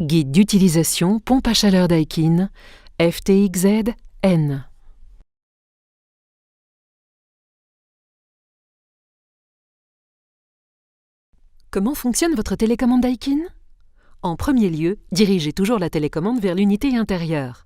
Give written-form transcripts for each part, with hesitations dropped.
Guide d'utilisation pompe à chaleur Daikin, FTXZ N. Comment fonctionne votre télécommande Daikin? En premier lieu, dirigez toujours la télécommande vers l'unité intérieure.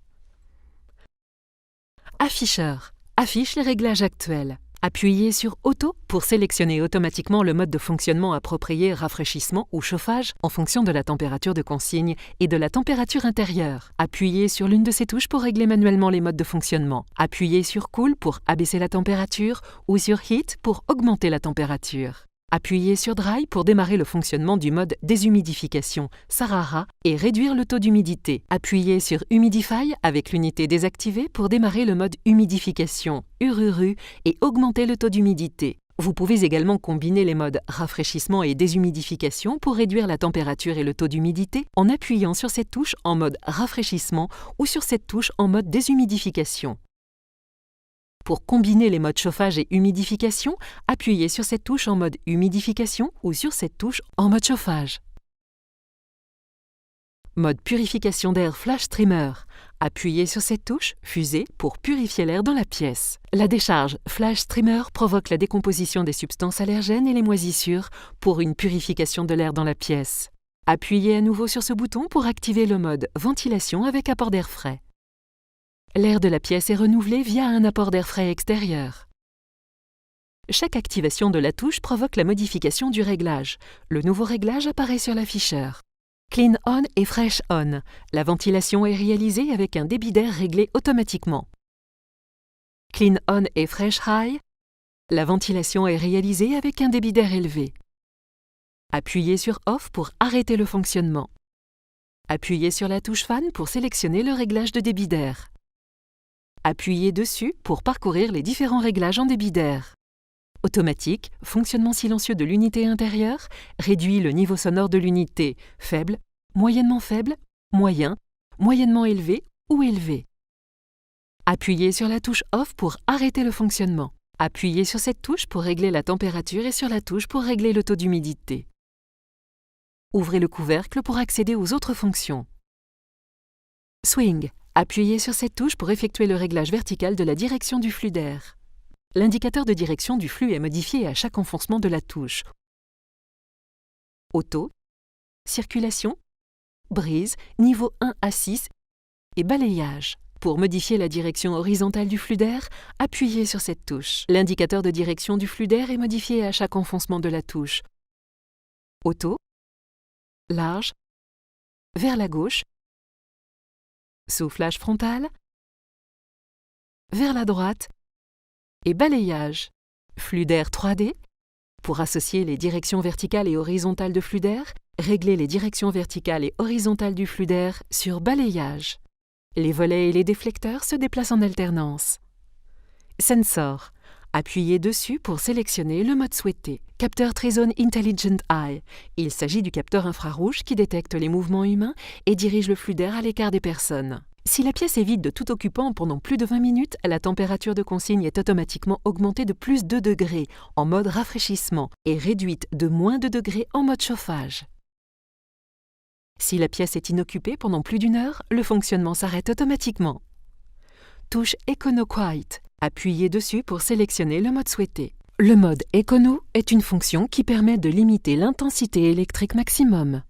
Afficheur. Affiche les réglages actuels. Appuyez sur Auto pour sélectionner automatiquement le mode de fonctionnement approprié rafraîchissement ou chauffage en fonction de la température de consigne et de la température intérieure. Appuyez sur l'une de ces touches pour régler manuellement les modes de fonctionnement. Appuyez sur Cool pour abaisser la température ou sur Heat pour augmenter la température. Appuyez sur Dry pour démarrer le fonctionnement du mode déshumidification Sarara et réduire le taux d'humidité. Appuyez sur Humidify avec l'unité désactivée pour démarrer le mode humidification Ururu et augmenter le taux d'humidité. Vous pouvez également combiner les modes rafraîchissement et déshumidification pour réduire la température et le taux d'humidité en appuyant sur cette touche en mode rafraîchissement ou sur cette touche en mode déshumidification. Pour combiner les modes chauffage et humidification, appuyez sur cette touche en mode humidification ou sur cette touche en mode chauffage. Mode purification d'air Flash Streamer. Appuyez sur cette touche Fusée pour purifier l'air dans la pièce. La décharge Flash Streamer provoque la décomposition des substances allergènes et les moisissures pour une purification de l'air dans la pièce. Appuyez à nouveau sur ce bouton pour activer le mode ventilation avec apport d'air frais. L'air de la pièce est renouvelé via un apport d'air frais extérieur. Chaque activation de la touche provoque la modification du réglage. Le nouveau réglage apparaît sur l'afficheur. Clean On et Fresh On. La ventilation est réalisée avec un débit d'air réglé automatiquement. Clean On et Fresh High. La ventilation est réalisée avec un débit d'air élevé. Appuyez sur Off pour arrêter le fonctionnement. Appuyez sur la touche Fan pour sélectionner le réglage de débit d'air. Appuyez dessus pour parcourir les différents réglages en débit d'air. Automatique, fonctionnement silencieux de l'unité intérieure, réduit le niveau sonore de l'unité, faible, moyennement faible, moyen, moyennement élevé ou élevé. Appuyez sur la touche Off pour arrêter le fonctionnement. Appuyez sur cette touche pour régler la température et sur la touche pour régler le taux d'humidité. Ouvrez le couvercle pour accéder aux autres fonctions. Swing. Appuyez sur cette touche pour effectuer le réglage vertical de la direction du flux d'air. L'indicateur de direction du flux est modifié à chaque enfoncement de la touche. Auto, circulation, brise, niveau 1 à 6 et balayage. Pour modifier la direction horizontale du flux d'air, appuyez sur cette touche. L'indicateur de direction du flux d'air est modifié à chaque enfoncement de la touche. Auto, large, vers la gauche, soufflage frontal, vers la droite et balayage. Flux d'air 3D. Pour associer les directions verticales et horizontales de flux d'air, réglez les directions verticales et horizontales du flux d'air sur balayage. Les volets et les déflecteurs se déplacent en alternance. Sensor. Appuyez dessus pour sélectionner le mode souhaité. Capteur Trizone Intelligent Eye. Il s'agit du capteur infrarouge qui détecte les mouvements humains et dirige le flux d'air à l'écart des personnes. Si la pièce est vide de tout occupant pendant plus de 20 minutes, la température de consigne est automatiquement augmentée de plus 2 degrés en mode rafraîchissement et réduite de moins 2 degrés en mode chauffage. Si la pièce est inoccupée pendant plus d'1 heure, le fonctionnement s'arrête automatiquement. Touche Econo Quiet. Appuyez dessus pour sélectionner le mode souhaité. Le mode Econo est une fonction qui permet de limiter l'intensité électrique maximum.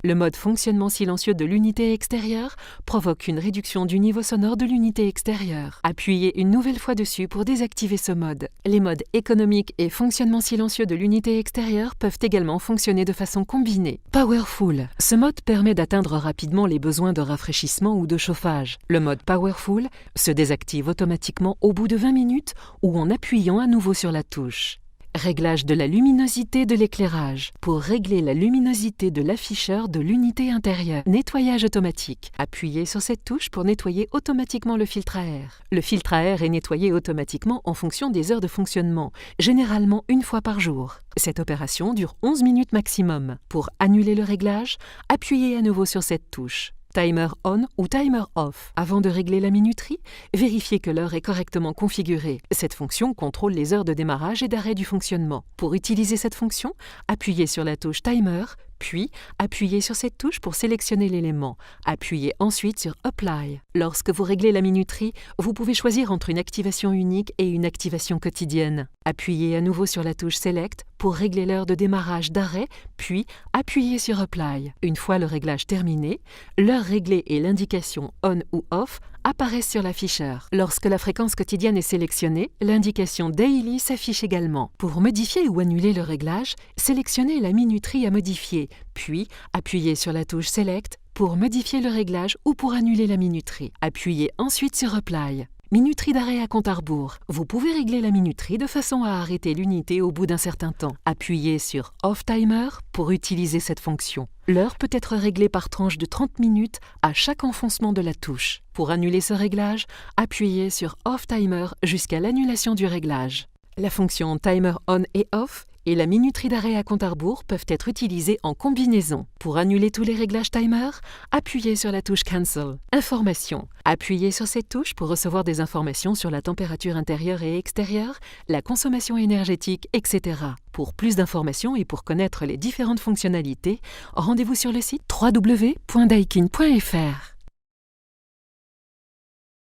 Le mode fonctionnement silencieux de l'unité extérieure provoque une réduction du niveau sonore de l'unité extérieure. Appuyez une nouvelle fois dessus pour désactiver ce mode. Les modes économique et fonctionnement silencieux de l'unité extérieure peuvent également fonctionner de façon combinée. Powerful. Ce mode permet d'atteindre rapidement les besoins de rafraîchissement ou de chauffage. Le mode Powerful se désactive automatiquement au bout de 20 minutes ou en appuyant à nouveau sur la touche. Réglage de la luminosité de l'éclairage. Pour régler la luminosité de l'afficheur de l'unité intérieure. Nettoyage automatique. Appuyez sur cette touche pour nettoyer automatiquement le filtre à air. Le filtre à air est nettoyé automatiquement en fonction des heures de fonctionnement, généralement 1 fois par jour. Cette opération dure 11 minutes maximum. Pour annuler le réglage, appuyez à nouveau sur cette touche. Timer on ou timer off. Avant de régler la minuterie, vérifiez que l'heure est correctement configurée. Cette fonction contrôle les heures de démarrage et d'arrêt du fonctionnement. Pour utiliser cette fonction, appuyez sur la touche Timer, Puis, appuyez sur cette touche pour sélectionner l'élément. Appuyez ensuite sur Apply. Lorsque vous réglez la minuterie, vous pouvez choisir entre une activation unique et une activation quotidienne. Appuyez à nouveau sur la touche Select pour régler l'heure de démarrage d'arrêt, puis appuyez sur Apply. Une fois le réglage terminé, l'heure réglée et l'indication On ou Off apparaissent sur l'afficheur. Lorsque la fréquence quotidienne est sélectionnée, l'indication Daily s'affiche également. Pour modifier ou annuler le réglage, sélectionnez la minuterie à modifier, puis appuyez sur la touche Select pour modifier le réglage ou pour annuler la minuterie. Appuyez ensuite sur Apply. Minuterie d'arrêt à compte à rebours. Vous pouvez régler la minuterie de façon à arrêter l'unité au bout d'un certain temps. Appuyez sur Off Timer pour utiliser cette fonction. L'heure peut être réglée par tranche de 30 minutes à chaque enfoncement de la touche. Pour annuler ce réglage, appuyez sur Off Timer jusqu'à l'annulation du réglage. La fonction Timer On et Off et la minuterie d'arrêt à compte à rebours peuvent être utilisées en combinaison. Pour annuler tous les réglages timer, appuyez sur la touche Cancel. Informations. Appuyez sur cette touche pour recevoir des informations sur la température intérieure et extérieure, la consommation énergétique, etc. Pour plus d'informations et pour connaître les différentes fonctionnalités, rendez-vous sur le site www.daikin.fr.